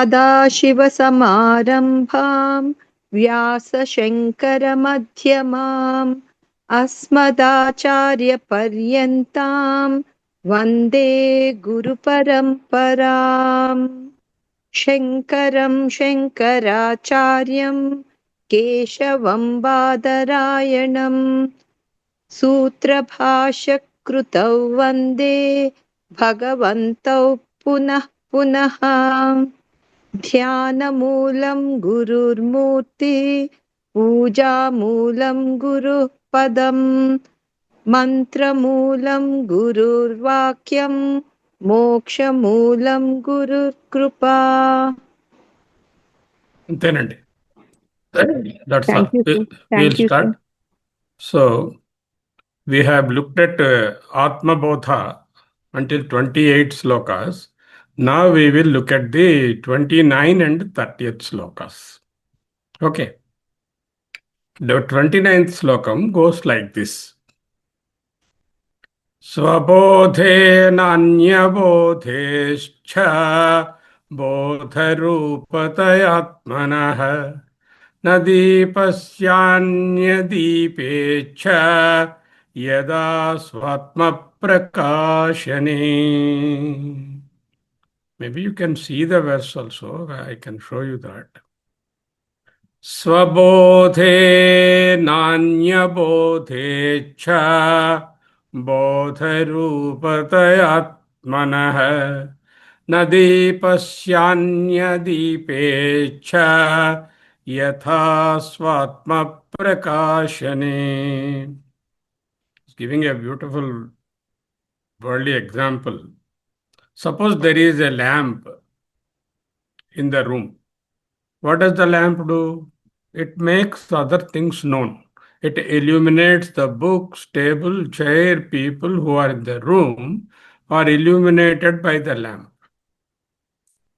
सदाशिवसमारम्भां व्यासशङ्करमध्यमाम् अस्मदाचार्यपर्यन्तां वन्दे गुरुपरम्पराम् शङ्करं शङ्कराचार्यं केशवं बादरायणं सूत्रभाष्यकृतौ वन्दे भगवन्तौ पुनः पुनः ध्यानमूलं गुरुर्मूर्ति पूजामूलं गुरुः पदं मन्त्रमूलं गुरुर्वाक्यं మోక్షమూలం గురుకృపా. అంతేనండి. That's all. Thank you, sir. We'll Thank you, start. sir. So, we have looked at Atma Bodha until 28 slokas. Now we will look at the 29 and 30th slokas. Okay. The 29th slokam goes like this. स्वबोधेनान्यबोधेश्च बोधरूपतयात्मनः न दीपस्यान्यदीपे च यदा स्वात्मप्रकाशने. Maybe you can see the verse also. I can show you that. Swabodhe nanyabodhe cha बोधरूपतयात्मनः न दीपस्यान्यदीपे च यथा स्वात्मप्रकाशने. It's giving a beautiful worldly example. Suppose there is a lamp in the room. What does the lamp do? It makes other things known. It illuminates the books, table, chair, people who are in the room are illuminated by the lamp.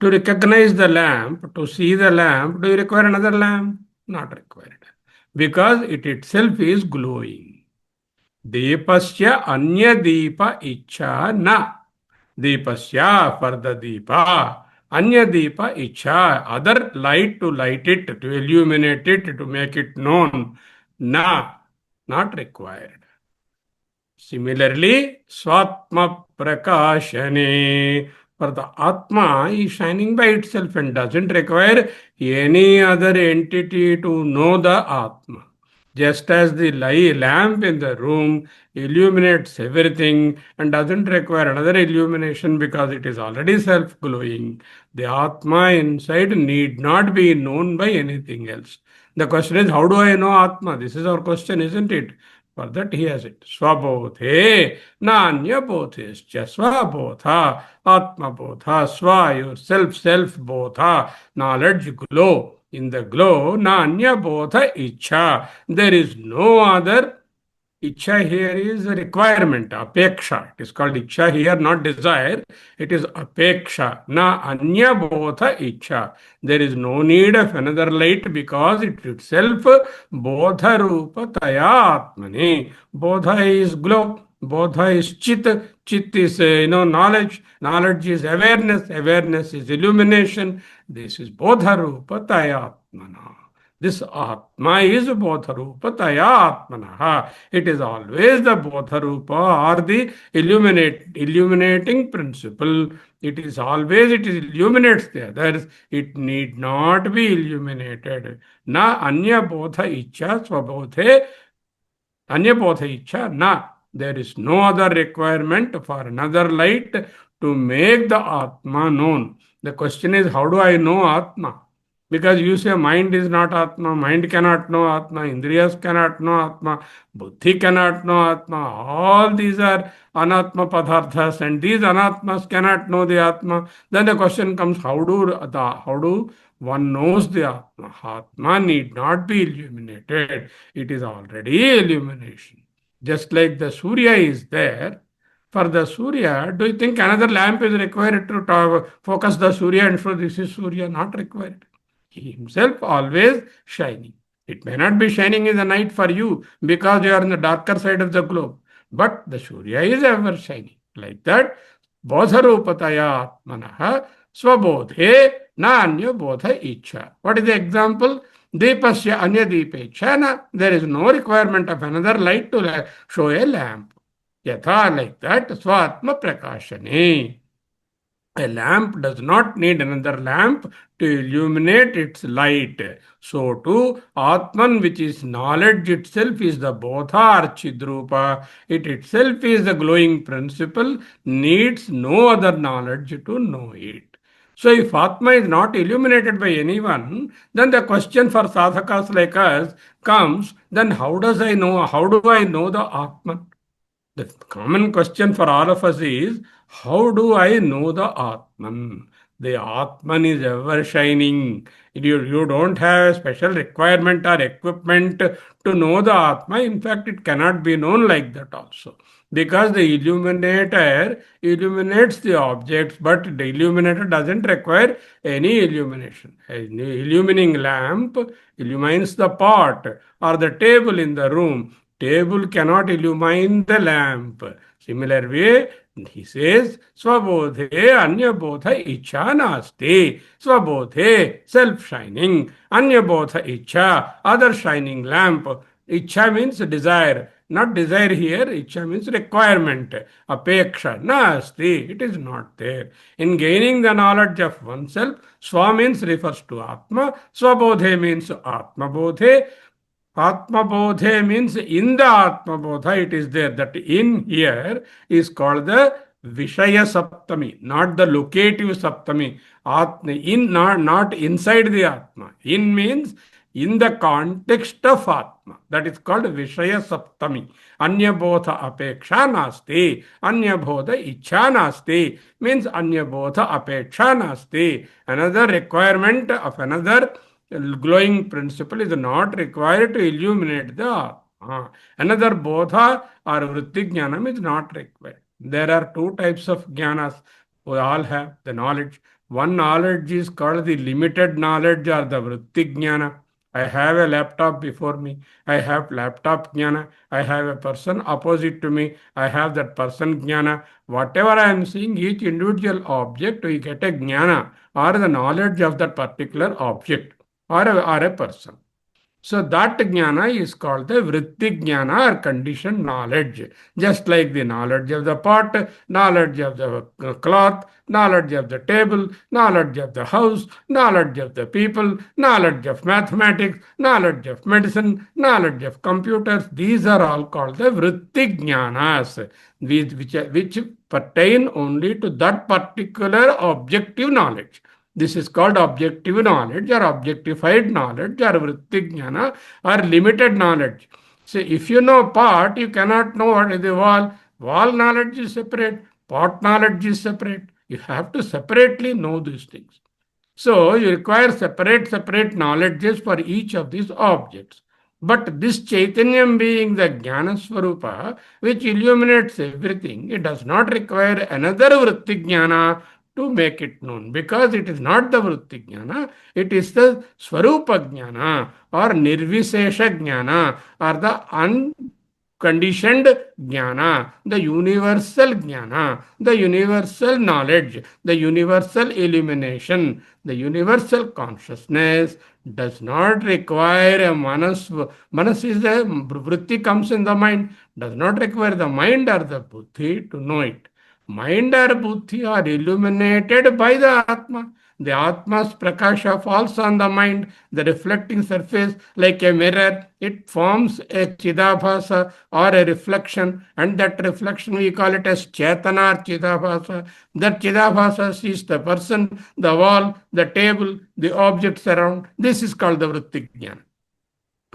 To recognize the lamp, to see the lamp, do you require another lamp? Not required. Because it itself is glowing. Deepasya anya deepa icha na. Deepasya for the deepa. Anya deepa icha. Other light to light it, to illuminate it, to make it known. Na, not required. Similarly, Swatma Prakashane, for the Atma is shining by itself and doesn't require any other entity to know the Atma. Just as the lamp in the room illuminates everything and doesn't require another illumination because it is already self-glowing, the Atma inside need not be known by anything else. The question is, how do I know Atma? This is our question, isn't it? For that he has it. Swabodhe, nanya bodhescha, swabodha, Atma bodha, swa, yourself, self bodha, knowledge glow. In the glow, nanya bodha icha. There is no other. Icha here is a requirement, apeksha. It is called icha here, not desire. It is apeksha. Na anya bodha icha. There is no need of another light because it itself bodha rupa taya atmani. Bodha is glow. Bodha is chit. Chit is knowledge. Knowledge is awareness. Awareness is illumination. This is bodha rupa taya atmana. This Atma is Bodharupa Taya Atmanaha. It is always the Bodharupa or the illuminating principle. It illuminates the others. It need not be illuminated. Na anya bodha icha swabodhe. Anya bodha icha na. There is no other requirement for another light to make the Atma known. The question is, how do I know Atma? Because you say mind is not Atma, mind cannot know Atma, Indriyas cannot know Atma, Buddhi cannot know Atma. All these are anatma padarthas and these anatmas cannot know the Atma. Then the question comes, how do one knows the Atma? Atma need not be illuminated. It is already illumination. Just like the Surya is there. For the Surya, do you think another lamp is required to focus the Surya and show this is Surya? Not required. He himself always shining. It may not be shining in the night for you because you are on the darker side of the globe. But the Surya is ever shining. Like that, Bodharupataya Atmanaha, Swabodhe na anya bodha icha. What is the example? Deepasya anya deepecha na. There is no requirement of another light to show a lamp. Yatha, like that, swatma prakashane. A lamp does not need another lamp to illuminate its light. So too, Atman, which is knowledge itself, is the Bodha or Chidrupa. It itself is the glowing principle, needs no other knowledge to know it. So if Atma is not illuminated by anyone, then the question for sadhakas like us comes, then how do I know the Atman? The common question for all of us is, how do I know the Atman? The Atman is ever shining. You don't have a special requirement or equipment to know the Atma. In fact, it cannot be known like that also. Because the illuminator illuminates the objects, but the illuminator doesn't require any illumination. An illuminating lamp illumines the pot or the table in the room. Table cannot illumine the lamp. Similar way, he says, Swabodhe Anyabodha Icha Nasti. Swabodhe, self-shining. Anyabodha Icha, other shining lamp. Icha means desire. Not desire here, Icha means requirement. Apeksha, Nasti. It is not there. In gaining the knowledge of oneself, Swa means refers to Atma. Swabodhe means Atma Bodhe. Atma Bodhe means in the Atma Bodha it is there. That in here is called the Vishaya Saptami, not the locative Saptami. Atma, in, not inside the Atma. In means in the context of Atma. That is called Vishaya Saptami. Anya Bodha Apeksha Nasti. Anya Bodha Icha Nasti means Anya Bodha Apeksha Nasti. Another requirement of another glowing principle is not required to illuminate the Atma. Another bodha or vritti jnanam is not required. There are two types of jnanas. We all have the knowledge. One knowledge is called the limited knowledge or the vritti jnana. I have a laptop before me. I have laptop jnana. I have a person opposite to me. I have that person jnana. Whatever I am seeing, each individual object, we get a jnana or the knowledge of that particular object or a person. So that jnana is called the vritti jnana or conditioned knowledge. Just like the knowledge of the pot, knowledge of the cloth, knowledge of the table, knowledge of the house, knowledge of the people, knowledge of mathematics, knowledge of medicine, knowledge of computers. These are all called the vritti jnanas, which pertain only to that particular objective knowledge. This is called objective knowledge or objectified knowledge or vritti jnana or limited knowledge. So if you know pot, you cannot know what is the wall. Wall knowledge is separate, pot knowledge is separate. You have to separately know these things. So you require separate knowledges for each of these objects. But this Chaitanyam being the Jnana Swarupa, which illuminates everything, it does not require another Vritti Jnana to make it known, because it is not the Vritti Jnana, it is the Swarupa Jnana or Nirvisesha Jnana or the conditioned jnana, the universal jnana, the universal knowledge, the universal illumination, the universal consciousness does not require a manas. Manas is a vritti comes in the mind, does not require the mind or the buddhi to know it. Mind or buddhi are illuminated by the Atma. The Atma's prakasha falls on the mind, the reflecting surface like a mirror. It forms a chidabhasa or a reflection, and that reflection we call it as chetana or chidabhasa. That chidabhasa sees the person, the wall, the table, the objects around. This is called the vritti jnana.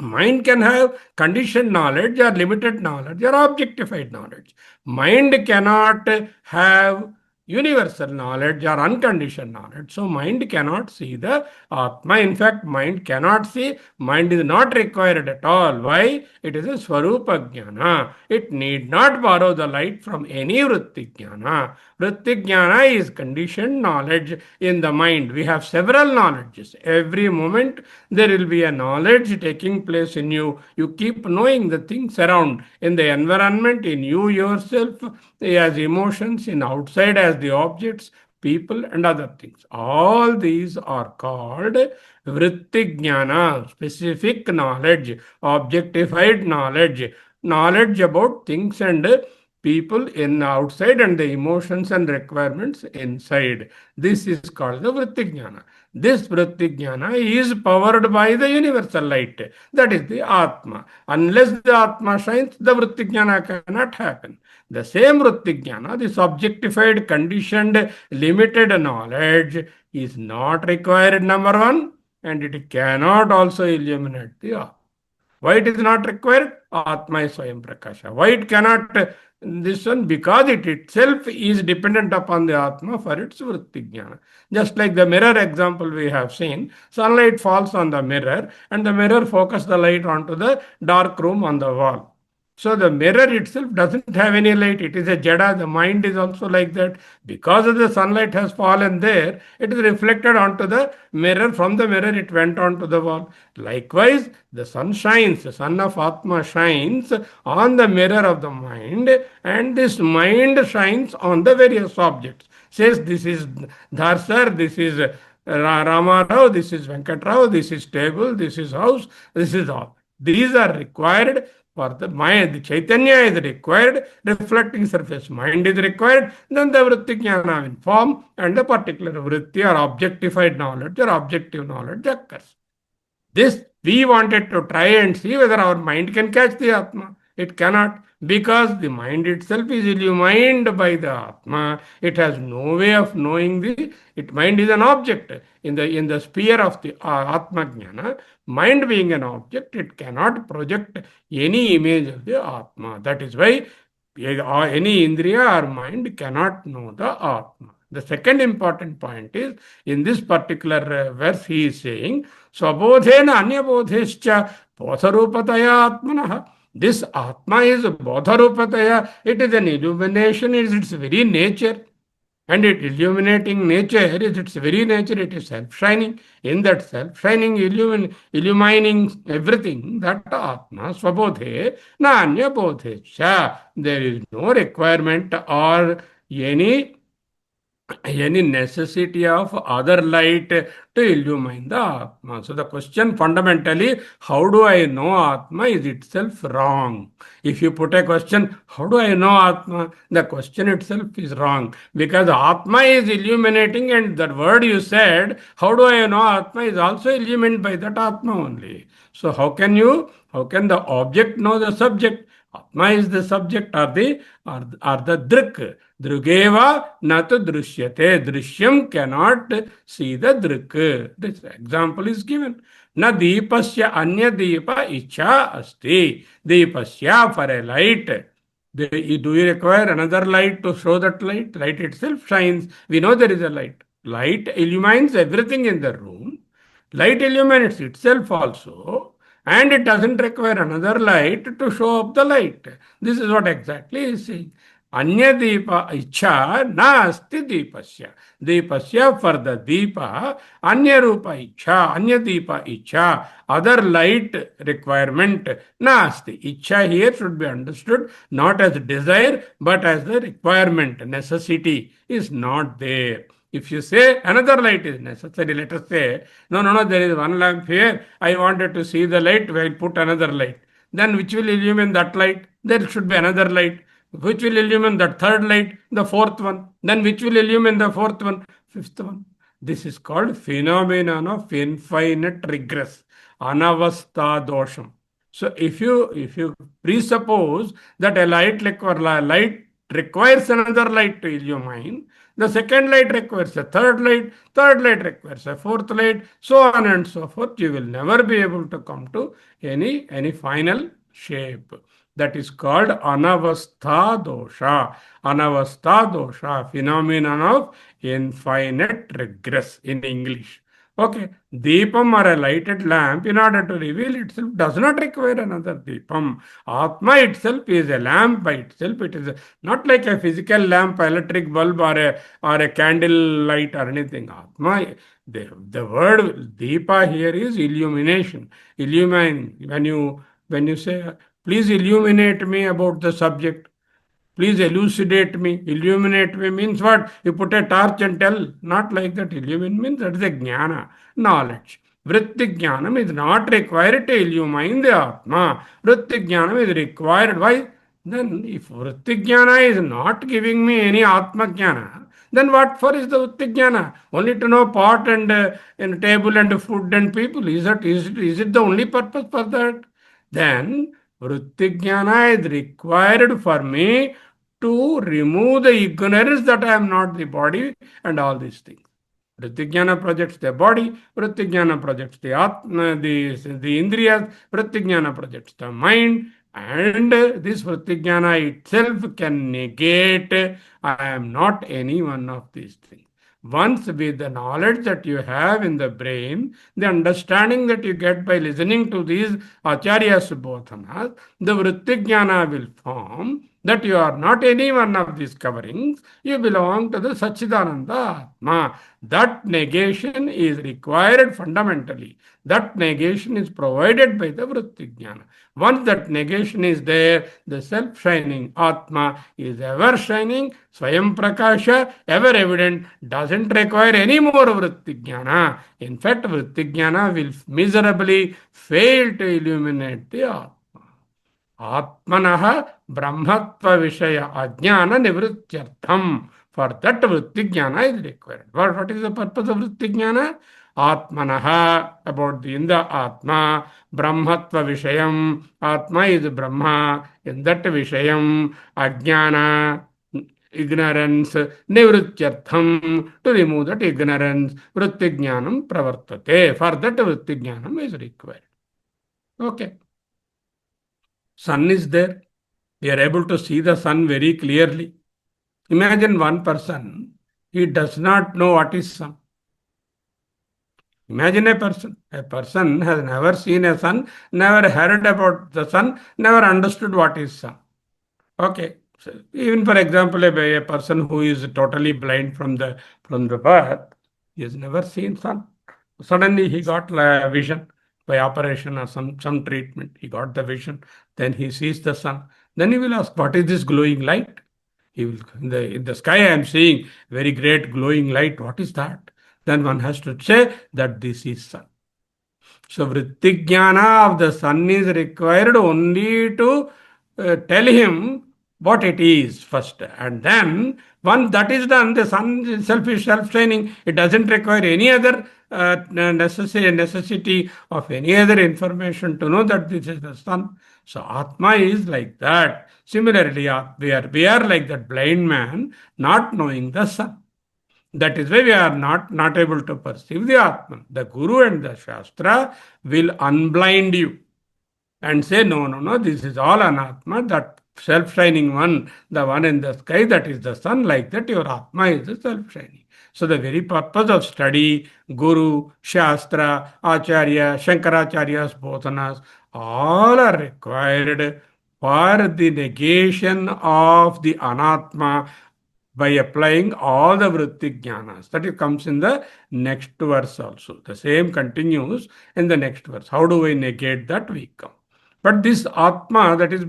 Mind can have conditioned knowledge or limited knowledge or objectified knowledge. Mind cannot have universal knowledge or unconditioned knowledge. So mind cannot see the Atma. In fact, mind cannot see. Mind is not required at all. Why? It is a Swarupa Jnana. It need not borrow the light from any Vritti Jnana. Vritti Jnana is conditioned knowledge in the mind. We have several knowledges. Every moment there will be a knowledge taking place in you. You keep knowing the things around, in the environment, in you yourself, as emotions, in outside as the objects. people, and other things. All these are called vritti jnana, specific knowledge, objectified knowledge, knowledge about things and people in outside and the emotions and requirements inside. This is called the vritti jnana. This vritti jnana is powered by the universal light. That is the Atma. Unless the Atma shines, the vritti jnana cannot happen. The same vritti jnana, this objectified, conditioned, limited knowledge is not required, number one, and it cannot also illuminate the Atma. Why it is not required? Atma is Swayam Prakasha. Why it cannot this one? Because it itself is dependent upon the Atma for its vritti jnana. Just like the mirror example we have seen, sunlight falls on the mirror and the mirror focuses the light onto the dark room on the wall. So the mirror itself doesn't have any light. It is a jada. The mind is also like that. Because of the sunlight has fallen there, it is reflected onto the mirror. From the mirror, it went onto the wall. Likewise, the sun shines. The sun of Atma shines on the mirror of the mind, and this mind shines on the various objects. Says this is Dharsar, this is Rama Rao, this is Venkat Rao, this is table, this is house, this is all. These are required for the mind. The Chaitanya is required, reflecting surface mind is required, then the vritti jnana in form and the particular vritti or objectified knowledge or objective knowledge occurs. This we wanted to try and see whether our mind can catch the Atma. It cannot, because the mind itself is illumined by the Atma. It has no way of knowing the. Mind is an object in the sphere of the Atma Jnana. Mind being an object, it cannot project any image of the Atma. That is why any Indriya or mind cannot know the Atma. The second important point is, in this particular verse, he is saying, Swabodhena anyabodhescha bodharupataya atmanah. This Atma is bodharupataya. It is an illumination, it is its very nature. And it illuminating nature is its very nature, it is self-shining. In that self-shining, illumining everything, that Atma, Swabodhe, na anya bodhescha. There is no requirement or any necessity of other light to illumine the Atma. So the question fundamentally, how do I know Atma, is itself wrong. If you put a question, how do I know Atma? The question itself is wrong, because Atma is illuminating, and the word you said, how do I know Atma, is also illuminated by that Atma only. So how can the object know the subject? Atma is the subject or the drik. Drugeva natu drishyate. Drishyam cannot see the drik. This example is given. Na deepasya anya deepa icha asti. Deepasya, for a light. Do you require another light to show that light? Light itself shines. We know there is a light. Light illumines everything in the room. Light illuminates itself also. And it doesn't require another light to show up the light. This is what exactly he is saying. Anya deepa icha nasti deepasya. Deepasya, for the deepa, anya rupa icha, anya deepa icha, other light requirement nasti. Icha here should be understood not as desire but as the requirement. Necessity is not there. If you say another light is necessary, let us say, no, there is one lamp here, I wanted to see the light, I will put another light. Then which will illumine that light? There should be another light. Which will illumine that third light? The fourth one. Then which will illumine the fourth one? Fifth one. This is called phenomenon of infinite regress. Anavastha dosham. So if you presuppose that a light requires another light to illumine, the second light requires a third light requires a fourth light, so on and so forth. You will never be able to come to any final shape. That is called anavastha dosha. Anavastha dosha, phenomenon of infinite regress in English. Okay, deepam or a lighted lamp, in order to reveal itself, does not require another deepam. Atma itself is a lamp by itself. It is not like a physical lamp, electric bulb, or a candle light or anything. Atma, the word deepa here is illumination, illumining. When you say, please illuminate me about the subject, Please elucidate me. Illuminate me means what? You put a torch and tell. Not like that. Illuminate means that is a jnana, knowledge. Vritti jnanam is not required to illumine the Atma. Vritti jnanam is required. Why? Then if vritti jnana is not giving me any Atma jnana, then what for is the vritti jnana? Only to know pot and table and food and people. Is it the only purpose for that? Then vritti jnana is required for me to remove the ignorance that I am not the body and all these things. Vritti projects the body, Vritti projects the Atma, the Indriyas, Vritti projects the mind, and this Vritti itself can negate I am not any one of these things. Once with the knowledge that you have in the brain, the understanding that you get by listening to these Acharya's bodhanas, the Vritti will form that you are not any one of these coverings, you belong to the Satchidananda Atma. That negation is required fundamentally. That negation is provided by the Vritti Jnana. Once that negation is there, the self-shining Atma is ever shining, Swayam Prakasha, ever evident, doesn't require any more Vritti Jnana. In fact, Vritti Jnana will miserably fail to illuminate the Atma. Atmanah Brahmatva Vishaya Ajnana Nivrityartham. For that Vritti Jnana is required. What is the purpose of Vritti Jnana? Atmanaha, about the in the Atma, Brahmatva Vishayam, Atma is Brahma, in that Vishayam, Ajnana, ignorance, Nivrityartham, to remove that ignorance, Vritti Jnanam Pravartate. For that Vritti Jnanam is required. Okay. Sun is there. We are able to see the sun very clearly. Imagine one person, he does not know what is sun. Imagine a person has never seen a sun, never heard about the sun, never understood what is sun. Okay. So even for example, a person who is totally blind from the birth, he has never seen sun. Suddenly he got vision by operation or some treatment. He got the vision. Then he sees the sun. Then he will ask, what is this glowing light? He will, in the sky I am seeing very great glowing light. What is that? Then one has to say that this is sun. So vritti jnana of the sun is required only to tell him what it is first. And then once that is done, the sun itself is self-shining. It doesn't require any other necessity of any other information to know that this is the sun. So Atma is like that. Similarly, we are like that blind man not knowing the sun. That is why we are not able to perceive the Atman. The Guru and the Shastra will unblind you and say, no, this is all an Atma, that self-shining one, the one in the sky, that is the sun, like that your Atma is the self-shining. So the very purpose of study, Guru, Shastra, Acharya, Shankaracharya's bodhanas, all are required for the negation of the Anatma by applying all the vritti jnanas. That comes in the next verse also. The same continues in the next verse. How do we negate that? We come. But this Atma, that is,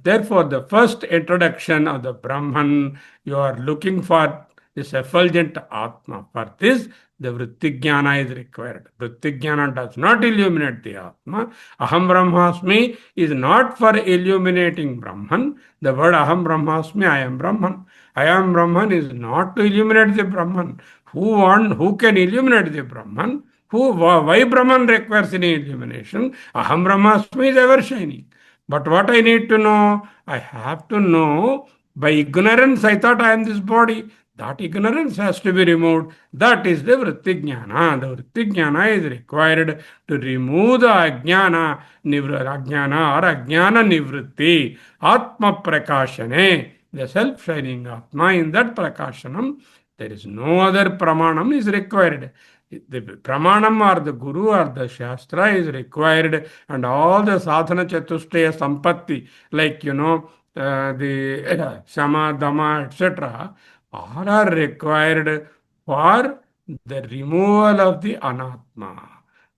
therefore, the first introduction of the Brahman, you are looking for this effulgent Atma. For this, the vritti jnana is required. Vritti jnana does not illuminate the Atma. Aham Brahmasmi is not for illuminating Brahman. The word Aham Brahmasmi, I am Brahman. I am Brahman is not to illuminate the Brahman. Who can illuminate the Brahman? Why Brahman requires any illumination? Aham Brahmasmi is ever shining. But what I need to know, I have to know by ignorance I thought I am this body. That ignorance has to be removed. That is the vritti jnana. The vritti jnana is required to remove the ajnana or ajnana nivritti. Atma prakashane. The self-shining Atma, in that prakashanam, there is no other pramanam is required. The pramanam or the Guru or the Shastra is required, and all the sadhana chatustaya sampatti, like the Shama, Dhamma, etc., all are required for the removal of the anatma.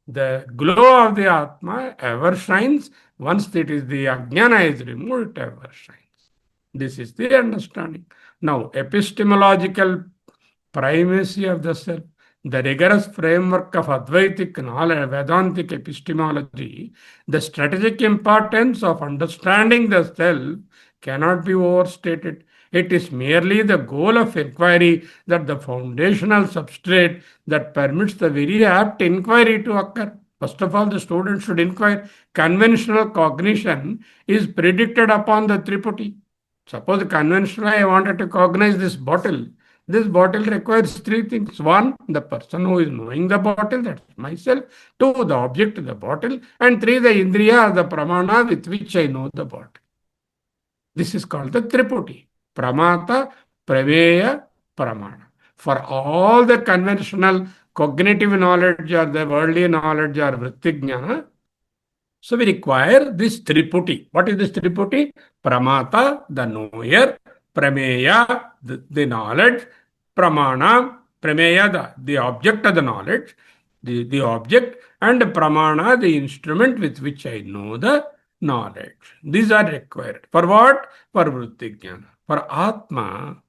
The glow of the Atma ever shines. Once it is the ajnana is removed, it ever shines. This is the understanding. Now, epistemological primacy of the self, the rigorous framework of Advaitic knowledge, Vedantic epistemology, the strategic importance of understanding the self cannot be overstated. It is merely the goal of inquiry, that the foundational substrate that permits the very apt inquiry to occur. First of all, the student should inquire. Conventional cognition is predicted upon the Tripoti. Suppose conventionally I wanted to cognize this bottle. This bottle requires three things. One, the person who is knowing the bottle, that's myself. Two, the object, the bottle. And three, the indriya, the pramana with which I know the bottle. This is called the Tripoti. Pramata, Prameya, Pramana. For all the conventional cognitive knowledge or the worldly knowledge or Vrittignana, so we require this Tripoti. What is this Tripoti? Pramata, the knower, Prameya, the knowledge, Pramana, Prameya, the object of the knowledge, the object, and Pramana, the instrument with which I know the knowledge. These are required. For what? For Vrittignana. For Atma,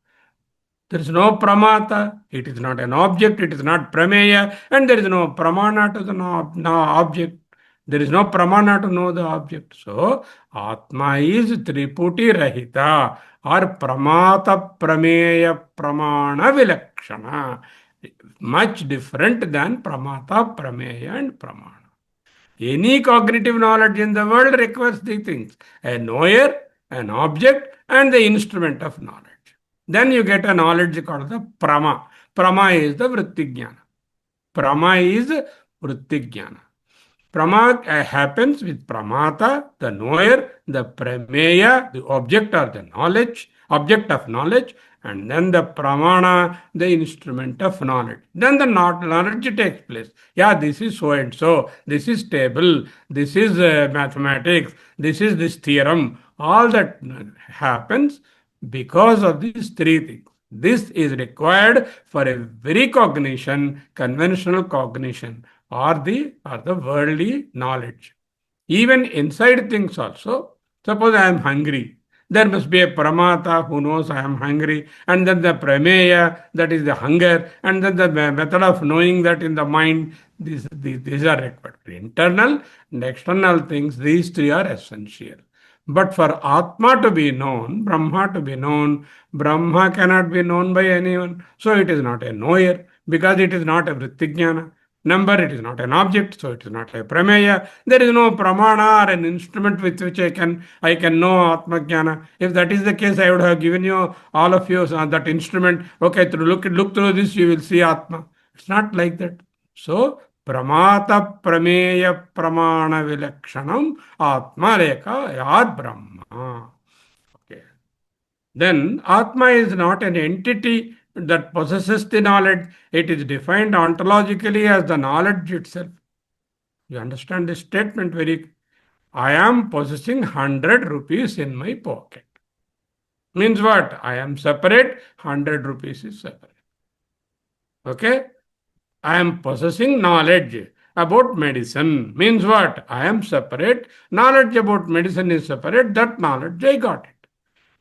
there is no pramata, it is not an object, it is not prameya, and there is no pramana to the no object. There is no pramana to know the object. So, Atma is Triputi Rahita or Pramata Prameya Pramana Vilakshana. Much different than Pramata, Prameya, and Pramana. Any cognitive knowledge in the world requires these things: a knower, an object, and the instrument of knowledge. Then you get a knowledge called the Prama. Prama is the Vrittignana. Prama is Vrittignana. Prama happens with Pramata, the knower, the Prameya, the object or the knowledge, object of knowledge, and then the Pramana, the instrument of knowledge. Then the knowledge takes place. Yeah, this is so and so, this is table, this is mathematics, this is this theorem. All that happens because of these three things. This is required for every cognition, conventional cognition, or the worldly knowledge. Even inside things also. Suppose I am hungry. There must be a pramata who knows I am hungry, and then the prameya, that is the hunger, and then the method of knowing that in the mind. These are required. Internal and external things, these three are essential. But for Atma to be known, Brahma to be known, Brahma cannot be known by anyone. So it is not a knower, because it is not a Vrittignana. Number, it is not an object, so it is not a prameya. There is no pramana or an instrument with which I can know Atma Jnana. If that is the case, I would have given you, all of you, that instrument. Okay, look through this, you will see Atma. It's not like that. So, Pramata Prameya Pramana Vilakshanam Atma Rekha Yad Brahma. Okay. Then Atma is not an entity that possesses the knowledge. It is defined ontologically as the knowledge itself. You understand this statement very. I am possessing 100 rupees in my pocket. Means what? I am separate, 100 rupees is separate. Okay? I am possessing knowledge about medicine. Means what? I am separate. Knowledge about medicine is separate. That knowledge I got it.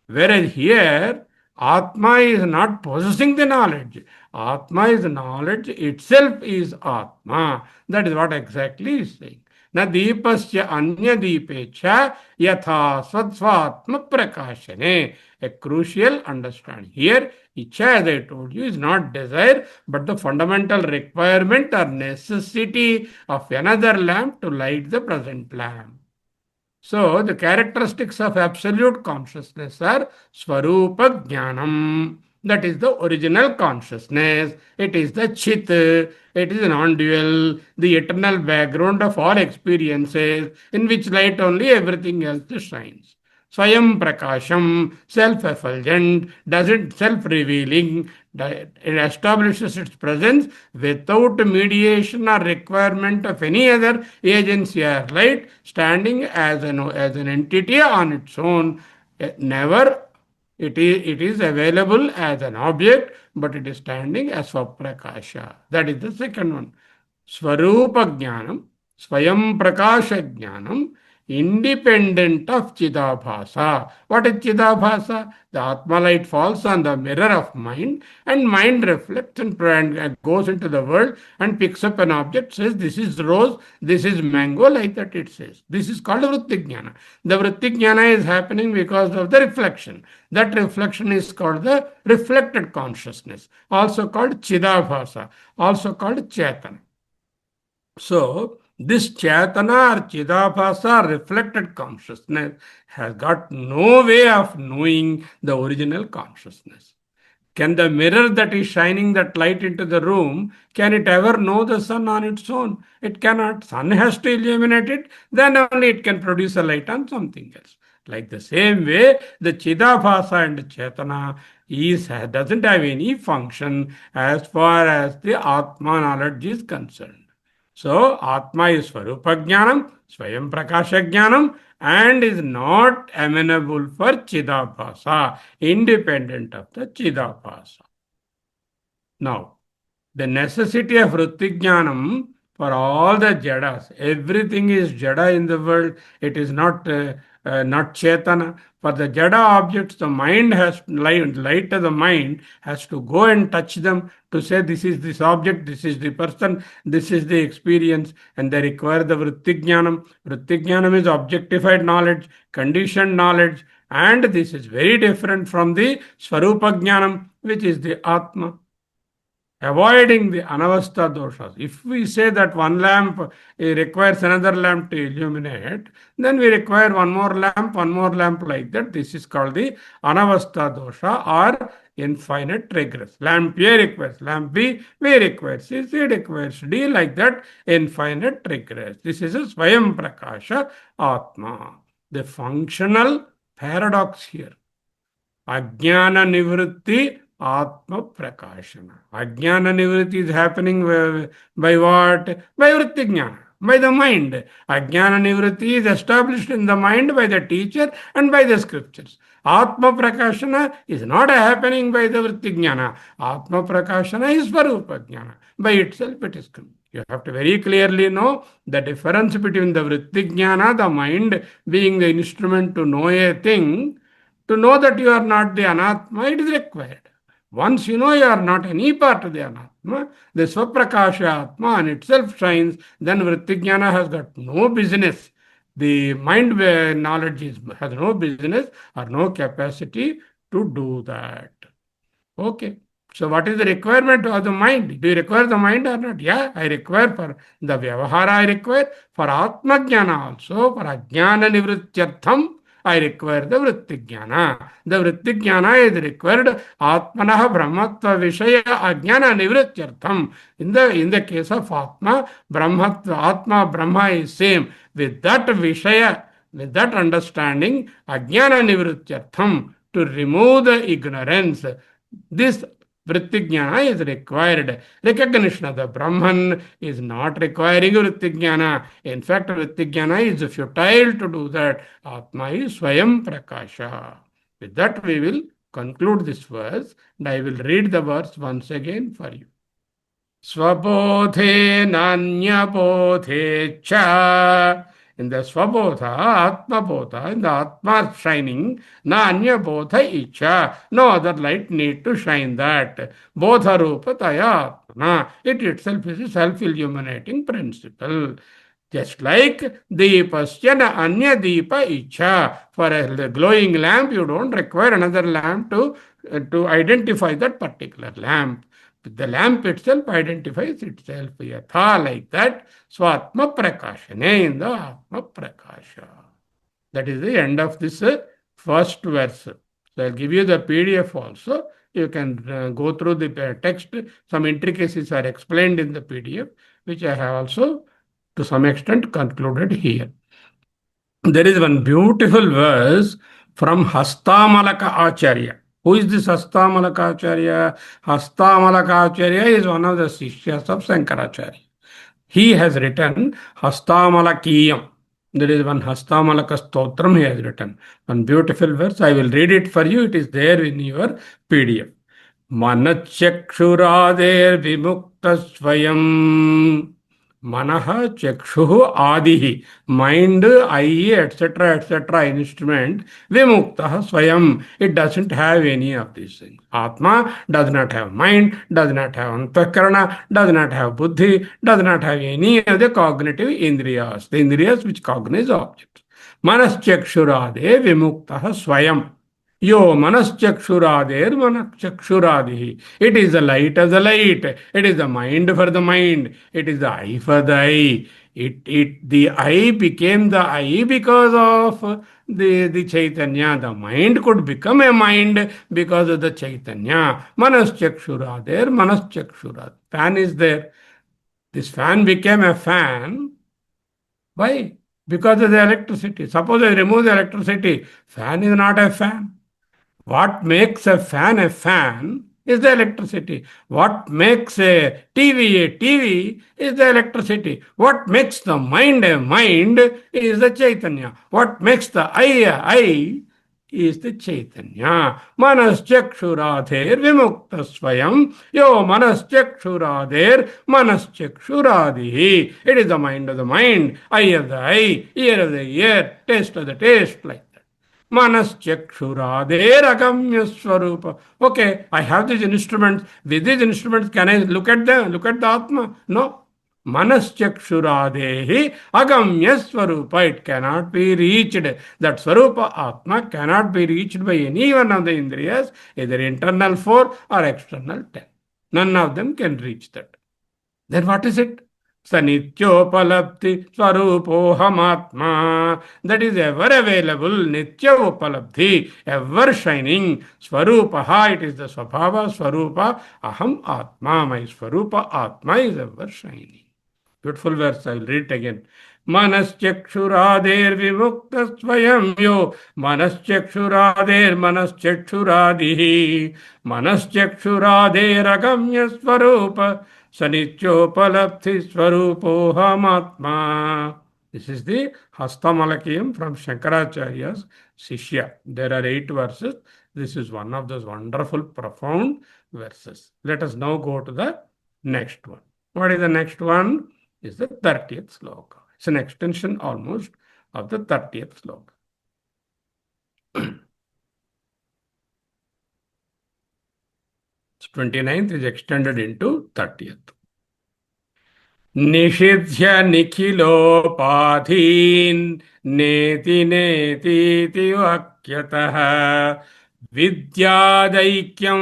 Whereas here, Atma is not possessing the knowledge. Atma is knowledge itself is Atma. That is what exactly is saying. Na deepasya anya deepecha yatha svatsvatma prakashane. A crucial understanding. Here, Icha, as I told you, is not desire, but the fundamental requirement or necessity of another lamp to light the present lamp. So, the characteristics of absolute consciousness are Swarupa Jnanam. That is the original consciousness. It is the Chit. It is non-dual, the eternal background of all experiences, in which light only everything else shines. Swayam Prakasham, self-effulgent, doesn't self-revealing, it establishes its presence without mediation or requirement of any other agency or light, standing as an entity on its own. Never it is available as an object, but it is standing as Svaprakasha. That is the second one. Swarupa Jnanam, Swayam Prakasha Jnanam, independent of Chidabhasa. What is Chidabhasa? The Atma light falls on the mirror of mind, and mind reflects and goes into the world and picks up an object, says this is rose, this is mango, like that it says. This is called Vrittignana. The Vrittignana is happening because of the reflection. That reflection is called the reflected consciousness, also called Chidabhasa, also called Chaitanya. So, this Chaitana or Chidabhasa reflected consciousness has got no way of knowing the original consciousness. Can the mirror that is shining that light into the room, can it ever know the sun on its own? It cannot. Sun has to illuminate it, then only it can produce a light on something else. Like the same way, the Chidabhasa and Chetana doesn't have any function as far as the Atma knowledge is concerned. So, Atma is Swarupa Jnanam, Swayam Prakasha Jnanam, and is not amenable for Chidabhasa, independent of the Chidabhasa. Now, the necessity of Vrittignanam for all the jadas, everything is jada in the world, it is not Chetana. For the jada objects, the mind has, light of the mind has to go and touch them to say this is this object, this is the person, this is the experience, and they require the Vrittignanam. Vrittignanam is objectified knowledge, conditioned knowledge, and this is very different from the Swarupa Jnanam, which is the Atma. Avoiding the anavastha doshas. If we say that one lamp requires another lamp to illuminate, then we require one more lamp like that. This is called the anavastha dosha or infinite regress. Lamp A requires lamp B requires C requires D, like that, infinite regress. This is a Swayam Prakasha Atma. The functional paradox here. Ajnana Nivritti Atma Prakashana. Ajnana Nivritti is happening by what? By Vrittignana, by the mind. Ajnana Nivritti is established in the mind by the teacher and by the scriptures. Atma Prakashana is not happening by the Vrittignana. Atma Prakashana is Swarupa Jnana. By itself it is coming. You have to very clearly know the difference between the Vrittignana, the mind being the instrument to know a thing. To know that you are not the Anatma, it is required. Once you know you are not any part of the Anatma, the Swaprakasha Atma on itself shines, then Vrittignana has got no business. The mind knowledge has no business or no capacity to do that. Okay. So what is the requirement of the mind? Do you require the mind or not? Yeah, I require for the Vyavahara, I require for Atma Jnana also, for Ajnana Nivrityartham, I require the Vrittignana. The Vrittignana is required Atmanaha Brahmatva Vishaya Ajnana Nivrityartham. In the case of Atma, Atma Brahma is same. With that Vishaya, with that understanding, Ajnana Nivrityartham, to remove the ignorance, this Vrittignana is required. Recognition of the Brahman is not requiring Vrittignana. In fact, Vrittignana is futile to do that. Atma is Swayam Prakasha. With that, we will conclude this verse, and I will read the verse once again for you. Swabodhe nanyabodhe cha. In the Swabodha, Atma Bodha, in the Atma shining, na anya bodha icha. No other light need to shine that. Bodha rupa taya atma. It itself is a self-illuminating principle. Just like Deepasyana Anya Deepa Icha. For a glowing lamp, you don't require another lamp to identify that particular lamp. The lamp itself identifies itself yatha, like that. Swatma Prakashane, in the Atma Prakasha. That is the end of this first verse. So I'll give you the PDF also. You can go through the text. Some intricacies are explained in the PDF, which I have also to some extent concluded here. There is one beautiful verse from Hastamalaka Acharya. Who is this Hastamalaka Acharya? Hastamalaka Acharya is one of the Sishyas of Shankaracharya. He has written Hastamalakiyam. There is one Hastamalaka Stotram he has written. One beautiful verse. I will read it for you. It is there in your PDF. Manachakshurader vimukta swayam Manaha, Chakshuhu, Adihi. Mind, eye, etc., etc. instrument. Vimuktaha, Swayam. It doesn't have any of these things. Atma does not have mind, does not have antakarana, does not have buddhi, does not have any of the cognitive indriyas. The indriyas which cognize objects. Manaschakshurade vimuktaha swayam. Yo manaschakshurader manachakshuradihi. It is the light of the light. It is the mind for the mind. It is the eye for the eye. The eye became the eye because of the Chaitanya. The mind could become a mind because of the Chaitanya. Manaschakshurader manaschakshurad. Fan is there. This fan became a fan. Why? Because of the electricity. Suppose I remove the electricity, fan is not a fan. What makes a fan is the electricity. What makes a TV is the electricity. What makes the mind a mind is the Chaitanya. What makes the eye a eye is the Chaitanya. Manaschakshurader vimukta swayam. Yo manaschakshurader manaschakshuradihi. It is the mind of the mind, eye of the eye, ear of the ear, taste of the taste, like that. Manaschakshurader agamya swarupa. Okay, I have these instruments. With these instruments, can I look at them? Look at the Atma? No. Manaschakshuradehi agamya swarupa. It cannot be reached. That swarupa Atma cannot be reached by any one of the indriyas, either internal 4 or external 10. None of them can reach that. Then what is it? Sanityopalabdhi Swarupohamatma. That is ever available. Nitya Upalabdhi. Ever shining. Swarupaha. It is the Swabhava Swarupa. Aham Atma. My Swarupa Atma is ever shining. Beautiful verse. I will read it again. Manaschakshurader vimukta swayam yo. Manaschakshurader manaschakshuradihi. Manaschakshurader agamya swarupa. Sanityopalabdhi swarupohamatma. This is the Hastamalakiyam from Shankaracharya's Shishya. There are 8 verses. This is one of those wonderful, profound verses. Let us now go to the next one. What is the next one? Is the 30th sloka. It's an extension almost of the 30th sloka. 29th is extended into 30th. Nishidhya nikhilopadhin neti neti vakyatah vidyadaikyam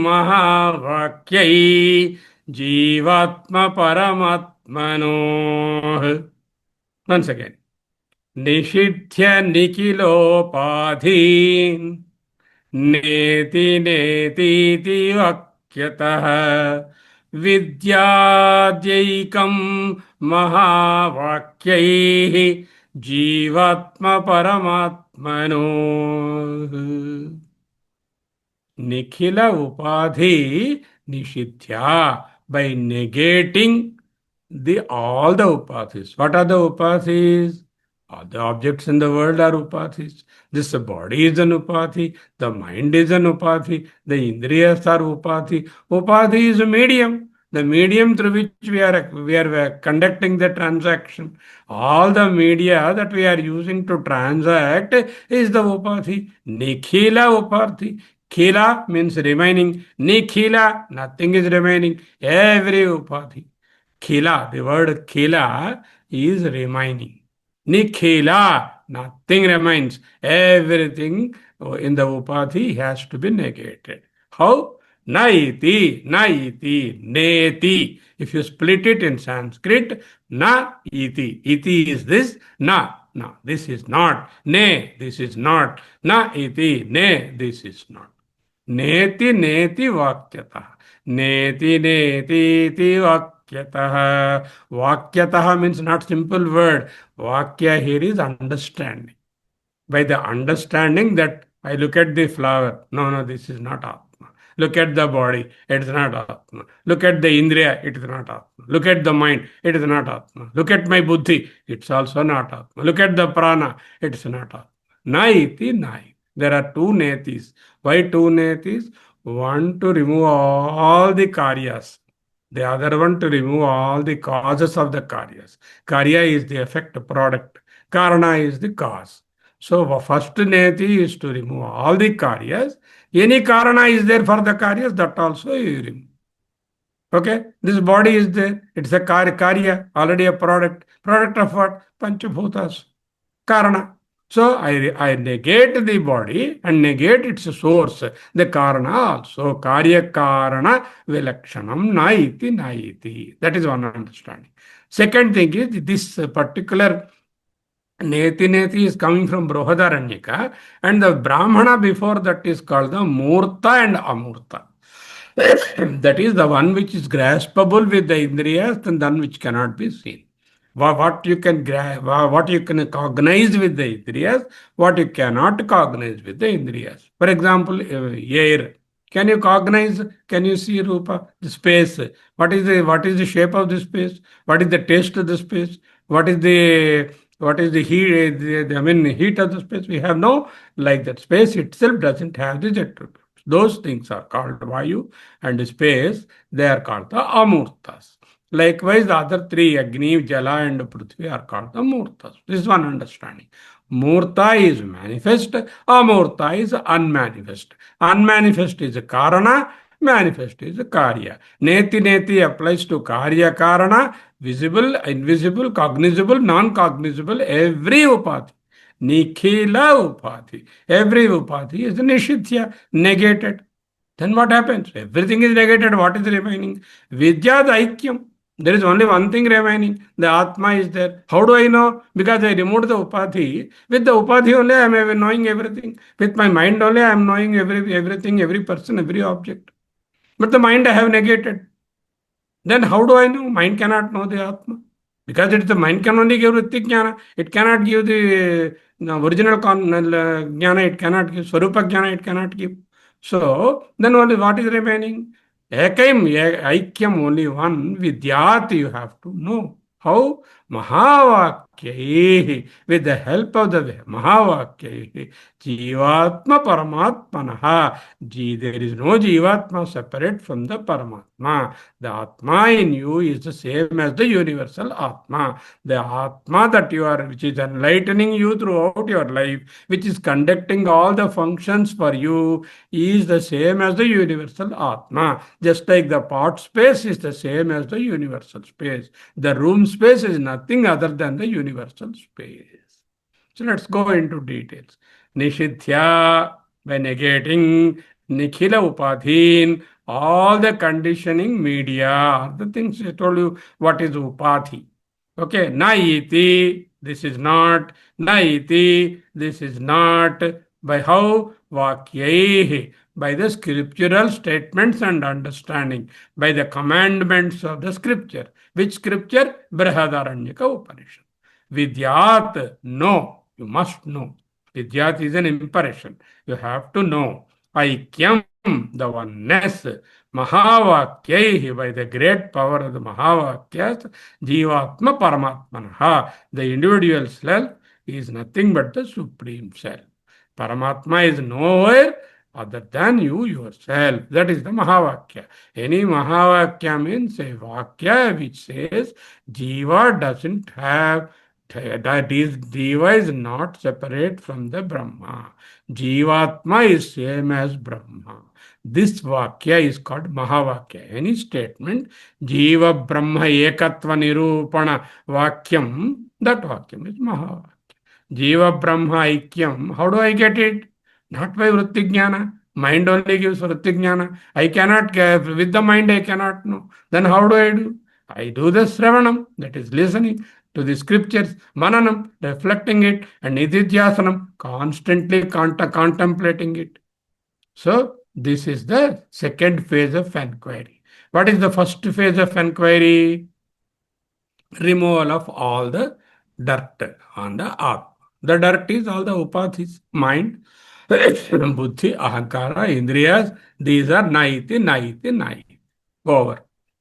mahavakyai jivatma paramatmano. Once again. Nishidhya nikhilopadhin neti neti vakyatah Vidyadyekam mahavakyaihi jivatma paramatmano. Nikhila upadhi nishidhya. By negating all the upadhis. What are the upadhis? All the objects in the world are upadhis. This body is an upadhi. The mind is an upadhi. The indriyas are upadhi. Upadhi is a medium. The medium through which we are conducting the transaction. All the media that we are using to transact is the upadhi. Nikhila upadhi. Khila means remaining. Nikhila, nothing is remaining. Every upadhi. Khila, the word khila is remaining. Nikhila, nothing remains. Everything in the upadhi has to be negated. How? Naiti, naiti, neti. If you split it in Sanskrit, na iti. Iti is this, na. No, this is not. Ne, this is not. Na iti, ne, this is not. Neti, neti vakyatah. Neti, neti, iti vakyatah. Vakyatah means not simple word. Vakya here is understanding. By the understanding that I look at the flower. No, this is not Atma. Look at the body. It is not Atma. Look at the Indriya. It is not Atma. Look at the mind. It is not Atma. Look at my buddhi. It's also not Atma. Look at the prana. It's not Atma. Naiti, nai. There are 2 netis. Why 2 netis? One to remove all the karyas. The other one to remove all the causes of the karyas. Karya is the effect product. Karana is the cause. So first neti is to remove all the karyas. Any karana is there for the karyas, that also you remove. Okay, this body is there. It's a karya, already a product. Product of what? Panchabhutas. Karana. So I negate the body and negate its source, the karana also. Karya karana vilakshanam naiti naiti. That is one understanding. Second thing is this particular neti neti is coming from Brohadaranyaka, and the Brahmana before that is called the Murta and Amurta. That is the one which is graspable with the indriyas and then which cannot be seen. What you can what you can cognize with the indriyas, what you cannot cognize with the indriyas. For example, air. Can you cognize? Can you see rupa? The space. What is the shape of the space? What is the taste of the space? What is the heat? I mean, heat of the space. We have no, like that. Space itself doesn't have these attributes. Those things are called Vayu, and space, they are called the Amurtas. Likewise, the other three, Agni, Jala, and Prithvi, are called the Murtas. This is one understanding. Murta is manifest, Amurta is unmanifest. Unmanifest is a Karana, manifest is a Karya. Neti Neti applies to Karya Karana, visible, invisible, cognizable, non-cognizable, every Upadhi. Nikhila Upadhi. Every Upadhi is Nishithya, negated. Then what happens? Everything is negated. What is remaining? Vidya Aikyam. There is only one thing remaining. The Atma is there. How do I know? Because I removed the Upadhi. With the Upadhi only I am knowing everything. With my mind only I am knowing everything, every person, every object. But the mind I have negated. Then how do I know? Mind cannot know the Atma. Because the mind can only give Vritti Jnana. It cannot give the original Jnana. It cannot give Swarupa Jnana. It cannot give. So then only what is remaining? Ekaim, Aikyam, only one. Vidyat you have to know. How? Mahavakyaihi. With the help of the Mahavakyaihi. Jivatma Paramatmanaha. There is no Jivatma separate from the Paramatma. The Atma in you is the same as the universal Atma. The Atma that you are, which is enlightening you throughout your life, which is conducting all the functions for you, is the same as the universal Atma. Just like the pot space is the same as the universal space. The room space is nothing other than the universal space. So let's go into details. Nishithya, by negating Nikhila Upadhin, all the conditioning media, the things I told you, what is Upadhi. Okay, Naiti, this is not. Naiti, this is not. By how? Vakyaihi, by the scriptural statements and understanding, by the commandments of the scripture. Which scripture? Brihadaranyaka Upanishad. Vidyat, no, you must know. Vidyat is an impression. You have to know. Aikyam, the oneness. Mahavakyaihi, by the great power of the Mahavakyas, Jivatma Paramatmanaha, the individual self is nothing but the supreme self. Paramatma is nowhere other than you yourself. That is the Mahavakya. Any Mahavakya means a Vakya which says Jiva doesn't have, that is, Jiva is not separate from the Brahma. Jivatma is same as Brahma. This Vakya is called Mahavakya. Any statement, Jiva Brahma Ekatva Nirupana Vakyam, that Vakyam is Mahavakya. Jiva Brahma Aikyam. How do I get it? Not by Vritti Jnana. Mind only gives Vritti Jnana. I cannot, with the mind I cannot know. Then how do I do? I do the Sravanam, that is listening to the scriptures, Mananam, reflecting it, and Nididhyasanam, constantly contemplating it. So, this is the second phase of enquiry. What is the first phase of enquiry? Removal of all the dirt on the Atma. The dirt is all the upadhis, mind, buddhi, ahankara, indriyas. These are naiti, naiti, naiti. Over.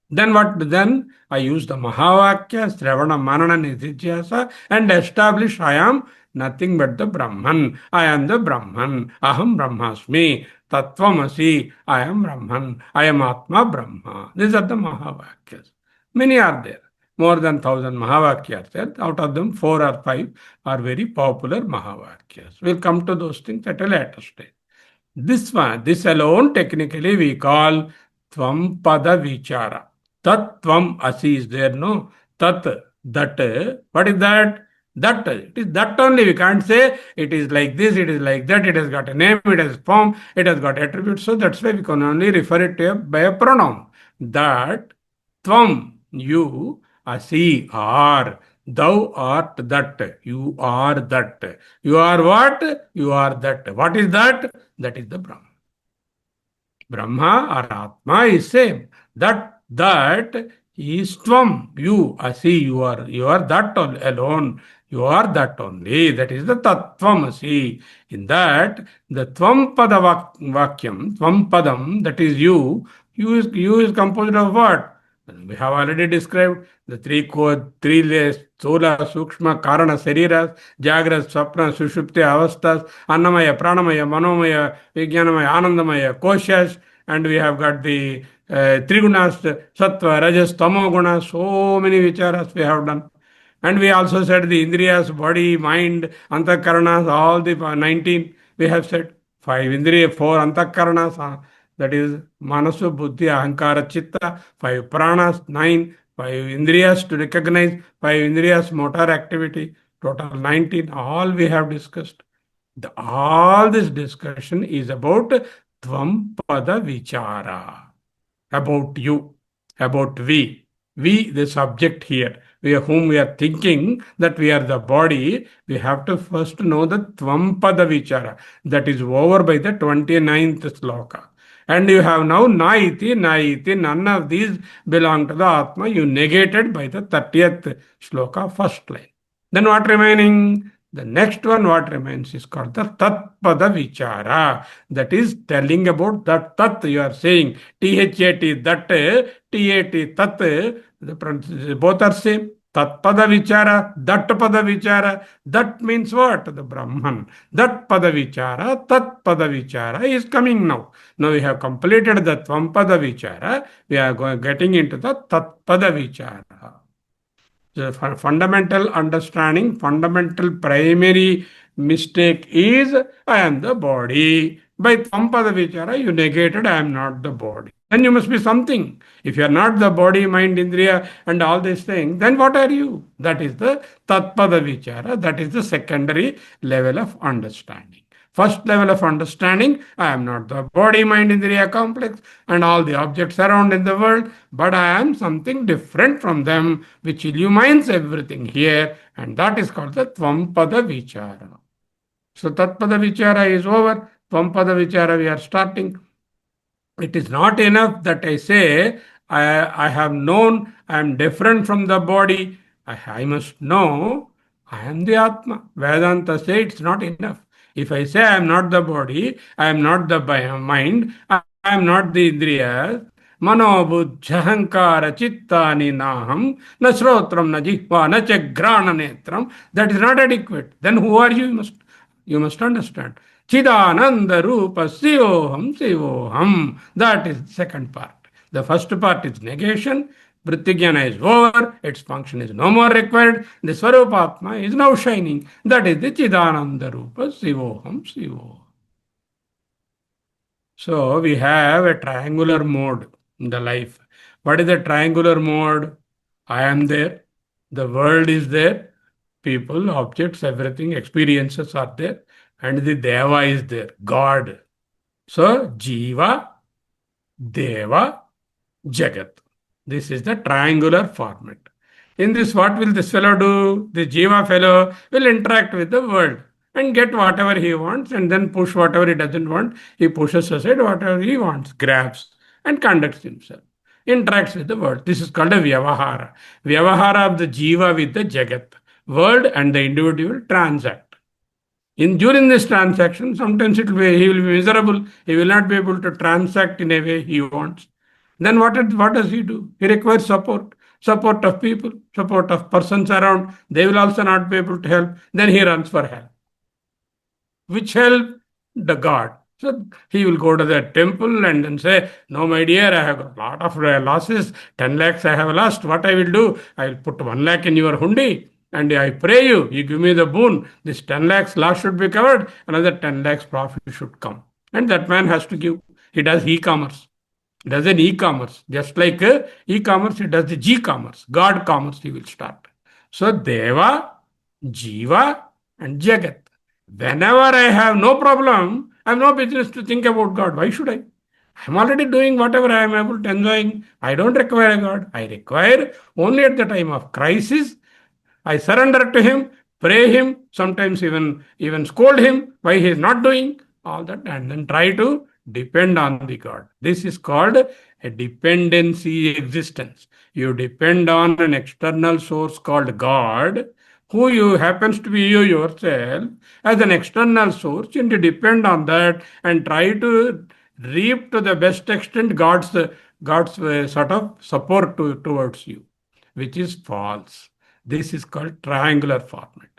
Then what? Then I use the Mahavakya, Sravana, Manana, Nididhyasa, and establish I am nothing but the Brahman. I am the Brahman. Aham Brahmasmi. Tattvamasi, I am Brahman, I am Atma Brahma. These are the Mahavakyas. Many are there. More than 1,000 Mahavakyas there. Out of them, 4 or 5 are very popular Mahavakyas. We'll come to those things at a later stage. This alone, technically we call Tvam Pada Vichara. Tat Tvam Asi is there, no? Tat, that. What is that? That. It is that only. We can't say it is like this, it is like that, it has got a name, it has form, it has got attributes. So that's why we can only refer it to by a pronoun. That Tvam, you, Asi, are. Thou art that. You are that. You are what? You are that. What is that? That is the Brahma. Brahma or Atma is same. That is Tvam. You, Asi, you are that alone. You are that only. That is the Tattvamasi. In that, the Tvam Pada Vakyam, Tvam Padam, that is you is composed of what? We have already described the three layers, Sola, Sukshma, Karana, Sariras, Jagras, Swapna, Sushupti, Avastas, Annamaya, Pranamaya, Manomaya, Vijnanamaya, Anandamaya, Koshas, and we have got the Trigunas, Sattva, Rajas, Tamo Guna, so many vicharas we have done. And we also said the Indriyas, body, mind, Antakaranas, all the 19 we have said. 5 Indriya, 4 Antakaranas, that is Manasu, Buddhi, Ahankara, Chitta, 5 Pranas, 9, 5 Indriyas to recognize, 5 Indriyas motor activity, total 19, all we have discussed. All this discussion is about Tvam Pada Vichara, about you, about we. We, the subject here, whom we are thinking that we are the body, we have to first know the Tvam Pada Vichara. That is over by the 29th sloka. And you have now Naiti, Naiti, none of these belong to the Atma. You negated by the 30th sloka, first line. Then what remaining? The next one, what remains, is called the Tat Pada Vichara. That is telling about that Tat you are saying. T-H-A-T, that, T-A-T, Tat, both are same. Tat Pada Vichara, Dat Pada Vichara. That means what? The Brahman. That Pada Vichara, Tat Pada Vichara is coming now. Now we have completed the Tvam Pada Vichara. We are getting into the Tat Pada Vichara. The fundamental understanding, fundamental primary mistake is I am the body. By Thampada Vichara, you negated I am not the body. Then you must be something. If you are not the body, mind, indriya, and all these things, then what are you? That is the Tatpada Vichara. That is the secondary level of understanding. First level of understanding, I am not the body, mind, indriya complex and all the objects around in the world, but I am something different from them, which illumines everything here, and that is called the Tvampada Vichara. So Tatpada Vichara is over. Tvampada Vichara we are starting. It is not enough that I say, I have known I am different from the body. I must know I am the Atma. Vedanta says it's not enough. If I say I am not the body, I am not the mind, I am not the indriyas, mano buddha hankara chittani naham, na srotram na jihva na chagrana netram, that is not adequate. Then who are you? You must understand. Chidananda Rupa Sivoham Sivoham. That is the second part. The first part is negation. Vritti-jnana is over. Its function is no more required. The Swarupatma is now shining. That is the Chidananda Rupa Sivoham Sivoham. So we have a triangular mode in the life. What is the triangular mode? I am there. The world is there. People, objects, everything, experiences are there. And the Deva is there, God. So, Jiva, Deva, Jagat. This is the triangular format. In this, what will this fellow do? The Jiva fellow will interact with the world and get whatever he wants and then push whatever he doesn't want. He pushes aside whatever he wants, grabs and conducts himself. Interacts with the world. This is called a Vyavahara. Vyavahara of the Jiva with the Jagat. World and the individual transact. During this transaction, sometimes he will be miserable. He will not be able to transact in a way he wants. Then what does he do? He requires support of people, support of persons around. They will also not be able to help. Then he runs for help. Which help? The God. So he will go to the temple and then say, no, my dear, I have got a lot of losses. 10 lakhs I have lost. What I will do? I will put 1 lakh in your hundi and I pray you. You give me the boon. This 10 lakhs loss should be covered. Another 10 lakhs profit should come. And that man has to give. He does e-commerce. He does an e-commerce. Just like e-commerce, he does the G-commerce. God commerce he will start. So Deva, Jiva and Jagat. Whenever I have no problem, I have no business to think about God. Why should I? I'm already doing whatever I am able to enjoying. I don't require a God. I require only at the time of crisis. I surrender to Him, pray Him, sometimes even scold Him why He is not doing all that, and then try to depend on the God. This is called a dependency existence. You depend on an external source called God, who you happens to be you yourself as an external source, and you depend on that and try to reap to the best extent God's sort of support towards you, which is false. This is called triangular format.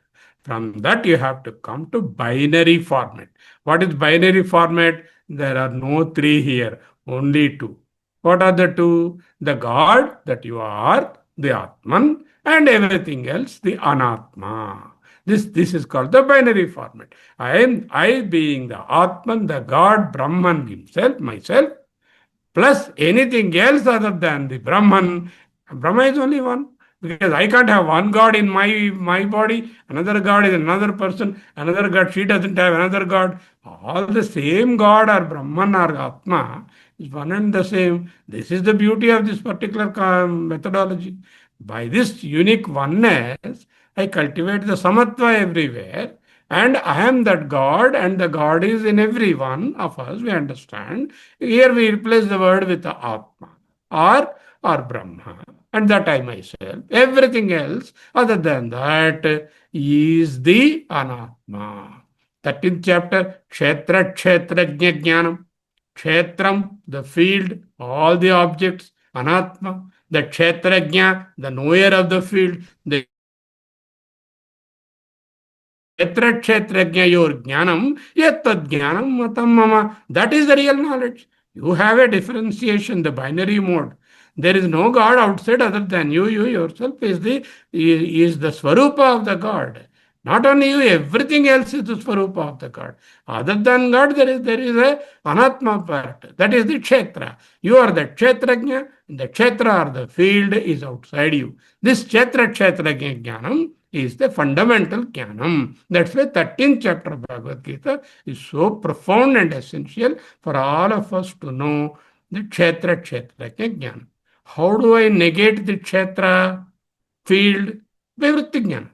From that, you have to come to binary format. What is binary format? There are no three here, only two. What are the two? The God that you are, the Atman, and everything else, the Anatma. This is called the binary format. I being the Atman, the God, Brahman himself, myself, plus anything else other than the Brahman. Brahma is only one. Because I can't have one God in my body, another God is another person, another God, she doesn't have another God. All the same God or Brahman or Atma is one and the same. This is the beauty of this particular methodology. By this unique oneness, I cultivate the samatva everywhere, and I am that God, and the God is in every one of us, we understand. Here we replace the word with the Atma or Brahma, and that I myself. Everything else other than that is the Anatma. 13th chapter, Kshetra Kshetrajna Jnanam. Kshetram, the field, all the objects, Anatma, the Kshetrajna, the knower of the field, the Kshetra Kshetrajna, your Jnanam, Yattad Jnanam Matam Mama. That is the real knowledge. You have a differentiation, the binary mode. There is no God outside other than you. You yourself is the Swarupa of the God. Not only you, everything else is the Swarupa of the God. Other than God, there is a Anatma part. That is the Kshetra. You are the Kshetrajna, the Kshetra or the field is outside you. This Kshetrajna Jnanam is the fundamental jnanam. That's why 13th chapter of Bhagavad Gita is so profound and essential for all of us to know the Kshetrajna Jnana. How do I negate the Kshetra field? By Vritti Jnana,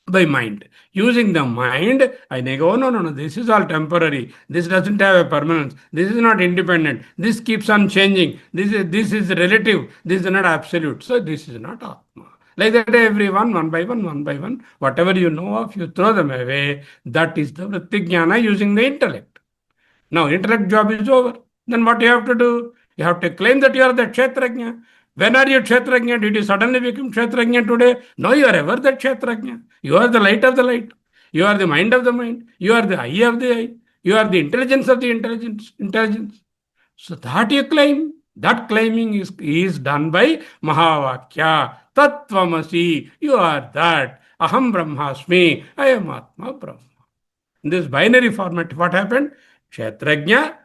by mind. Using the mind, I go, no, this is all temporary. This doesn't have a permanence. This is not independent. This keeps on changing. This is relative. This is not absolute. So this is not Atma. Like that, everyone, one by one, whatever you know of, you throw them away. That is the Vritti Jnana using the intellect. Now, intellect job is over. Then what you have to do? You have to claim that you are the Kshetrajna. When are you Kshetrajna? Did you suddenly become Kshetrajna today? No, you are ever the Kshetrajna. You are the light of the light. You are the mind of the mind. You are the eye of the eye. You are the intelligence of the intelligence. So that you claim. That claiming is done by Mahavakya. Tattvamasi. You are that. Aham Brahmasmi. I am Atma Brahma. In this binary format, what happened? Kshetrajna,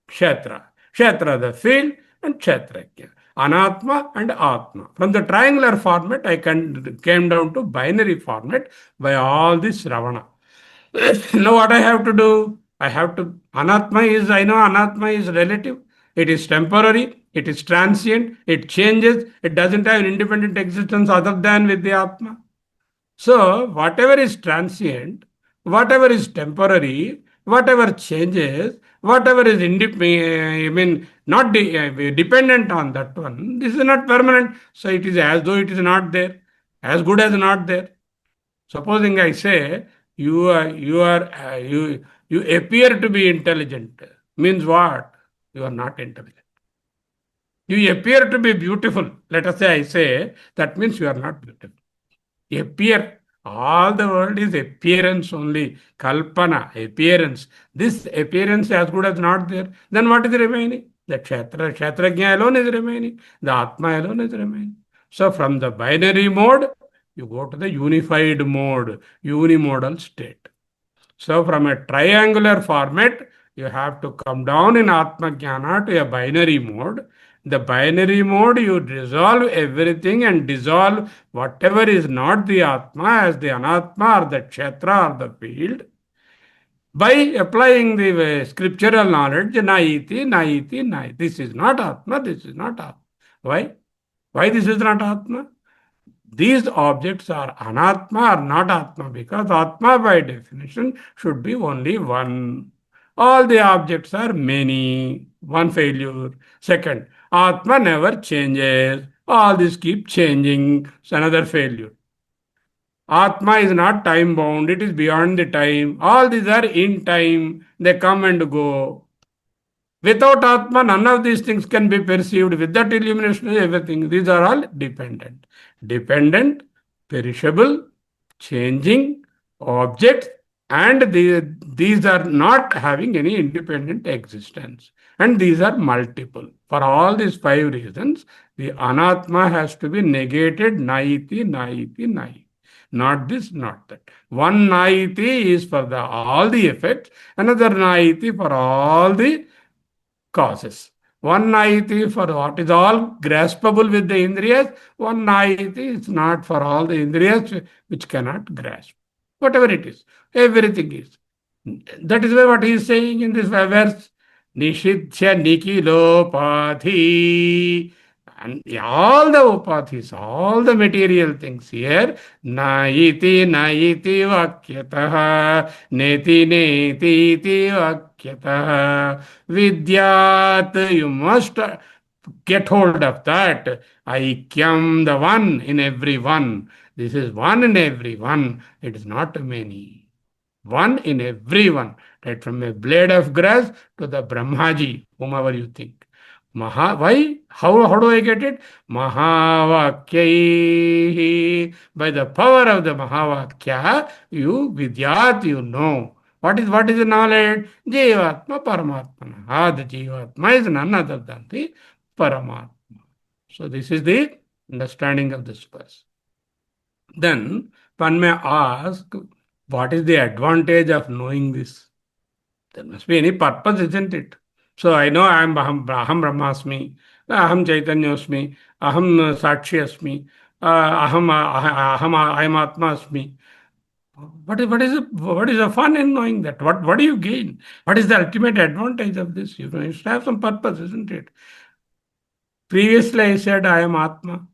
Kshetra. Kshetra, the field, and Kshetrajna. Anatma and Atma. From the triangular format, I came down to binary format by all this Ravana. Now, what I have to do? I know Anatma is relative. It is temporary. It is transient. It changes. It doesn't have an independent existence other than with the Atma. So, whatever is transient, whatever is temporary, whatever changes, whatever is not dependent on that one, this is not permanent. So, it is as though it is not there, as good as not there. Supposing I say, you appear to be intelligent, means what? You are not intelligent. You appear to be beautiful. Let us say I say, that means you are not beautiful. Appear. All the world is appearance only. Kalpana, appearance. This appearance as good as not there. Then what is remaining? The Kshatrajna alone is remaining. The Atma alone is remaining. So from the binary mode, you go to the unified mode, unimodal state. So from a triangular format, you have to come down in Atma Jnana to a binary mode. The binary mode, you dissolve everything and dissolve whatever is not the Atma as the Anatma or the Kshetra or the field. By applying the scriptural knowledge, naiti, naiti, naiti. This is not Atma, this is not Atma. Why? Why this is not Atma? These objects are anatma or not atma because atma by definition should be only one. All the objects are many. One failure. Second, atma never changes. All these keep changing. It's another failure. Atma is not time bound, it is beyond the time. All these are in time, they come and go. Without Atma, none of these things can be perceived. With that illumination, everything. These are all dependent. Dependent, perishable, changing objects, and these are not having any independent existence. And these are multiple. For all these five reasons, the anatma has to be negated, naiti, naiti, naiti. Not this, not that. One naiti is for all the effects, another naiti for all the causes. One naiti for what is all graspable with the indriyas, one naiti is not for all the indriyas which cannot grasp. Whatever it is, everything is. That is why what he is saying in this verse, Nishidhya Nikilopathi. And all the upathis, all the material things here, naiti naiti vakyataha, neti neti iti vakyataha. Vidyat, you must get hold of that. Aikyam, the one in every one. This is one in every one. It is not many. One in every one. Right from a blade of grass to the Brahmaji, whomever you think. Why? How do I get it? Mahavakyai. By the power of the Mahavakya, you vidyat, you know. What is the knowledge? Jivatma Paramatmana. The Jivatma is none other than the Paramatma. So this is the understanding of this verse. Then one may ask, what is the advantage of knowing this? There must be any purpose, isn't it? So I know I am Aham Brahmasmi, Aham Chaitanyasmi, Aham Sakshi Asmi, I am Atma Asmi. What is the fun in knowing that? What do you gain? What is the ultimate advantage of this? You should have some purpose, isn't it? Previously I said I am Atma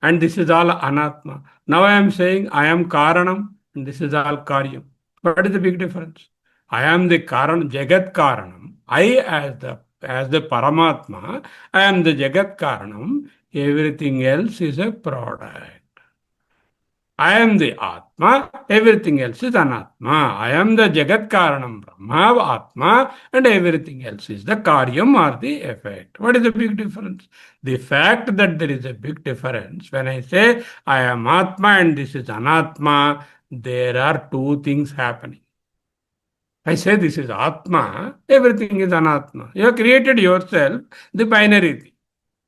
and this is all Anatma. Now I am saying I am Karanam and this is all Karyam. What is the big difference? I am the Karan, Jagat Karanam. I as the Paramatma, I am the Jagat Karanam. Everything else is a product. I am the Atma, everything else is Anatma. I am the Jagat Karanam Brahma, Atma, and everything else is the Karyam or the effect. What is the big difference? The fact that there is a big difference, when I say I am Atma and this is Anatma, there are two things happening. I say this is Atma, everything is Anatma. You have created yourself the binary thing.